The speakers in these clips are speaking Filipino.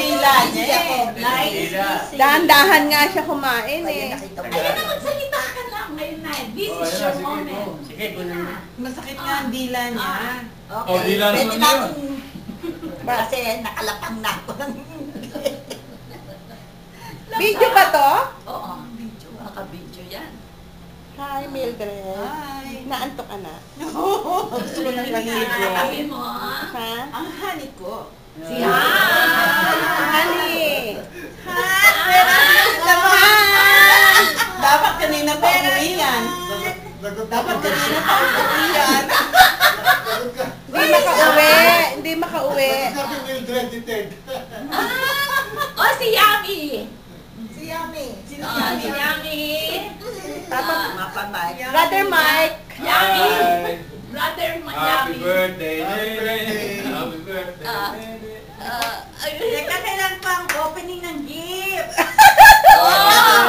dila niya eh. Dahan-dahan nga siya kumain eh. Ayan na, magsalita ka lang ngayon na. This is your moment. Sige, kunin mo. Masakit nga ang dila niya. Oh, dila naman yun. Kasi nakalapang na ako. Video ba to? Oo, video. Naka-video yan. Hi, Mildred. Hi. Naantok ka na? Gusto ko nang maligo. Sabi mo, Ha? Ang honey ko. si Han. Honey! Dapat kanina pa umuwi yan. Dapat kanina pa umuwi yan. Hindi makauwi. Hindi makauwi. Oh, si Yami. Si Yami. Sino Oh, yan? si Yami. Mapabay. Brother Mike. Yami. Hi. Brother Happy Yami. birthday. Happy birthday. Teka, kailan pa ang opening ng gift?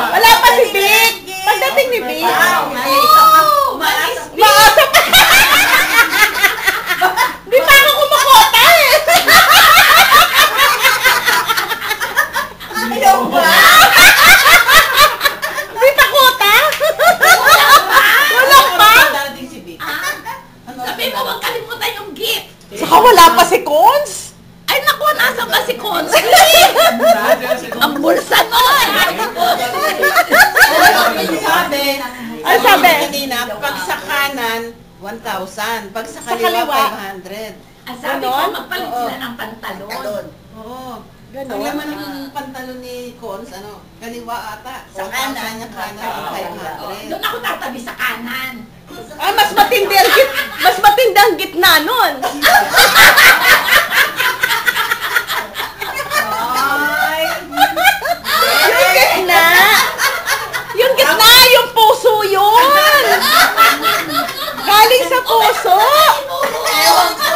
Wala pa si Vic. Pagdating ni Vic. May isa pa. Malis. Maasa pa. Di pa ako kumakota eh. Ayaw ba? Di pa kota. Wala pa. Darating si Vic. Sabi mo, huwag kalimutan yung gift. Saka wala pa si Cons. Ay, naku, nasa ba si Constance? Ang bulsa nun! Sabi, Ano sabi? kanina, pag sa kanan, 1,000. Pag sa kaliwa, kaliwa, 500. Ang sabi ko, Ganon? magpalit Oo. sila ng pantalon. Talon. Oo. Ganon? Ang laman ng pantalon ni Cons, ano, kaliwa ata. Sa kanan. Niya kanan, Oo, 500. doon ako tatabi sa kanan. Ay, mas matindi ang mas matindi ang gitna nun. Ay, Yung gitna. Yung gitna, yung puso yun. Galing sa puso.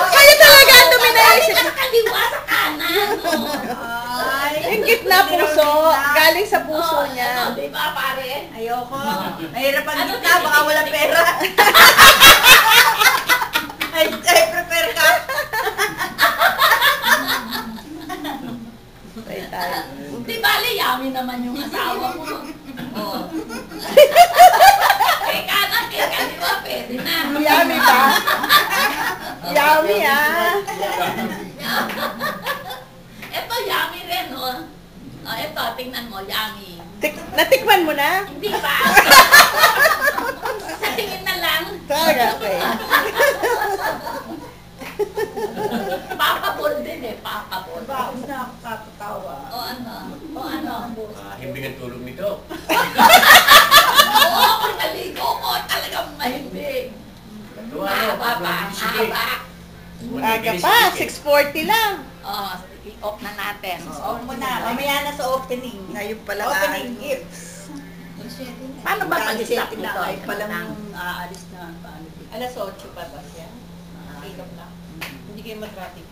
Kayo talaga ang Sabi domination. ka sa kaliwa, sa kanan. Yung gitna puso, galing sa puso niya. Ano, di ba, pare? Ayoko. Mahirap ang Ano gitna, baka walang pera. Ay, prepare ka. Wait tayo. Di ba, Yami naman yung asawa mo. Oo. Kay kanan, kay kaliwa, pwede na. Yummy ba? Yummy ah. Ito, Yami rin, oh. Oh, ito, tingnan mo, Yami. Natikman mo na? Hindi pa. Sa tingin na lang. Talaga, okay. Papabol din eh, papabol. Bakit na ako kakatawa? O ano? O ano? Himbing ang tulog nito. Oo, kung naligo ko, talagang mahimbing. Haba pa, haba. Aga pa, 6:40 lang. Oh, i-off na natin. Off mo na. Mamaya na sa opening. ngayon pala. Opening gifts. Paano ba pag-stop na nito? ay palang aalis na. Paano? Alas 8 pa ba siya? Ilog lang. Hindi kayo matraffic.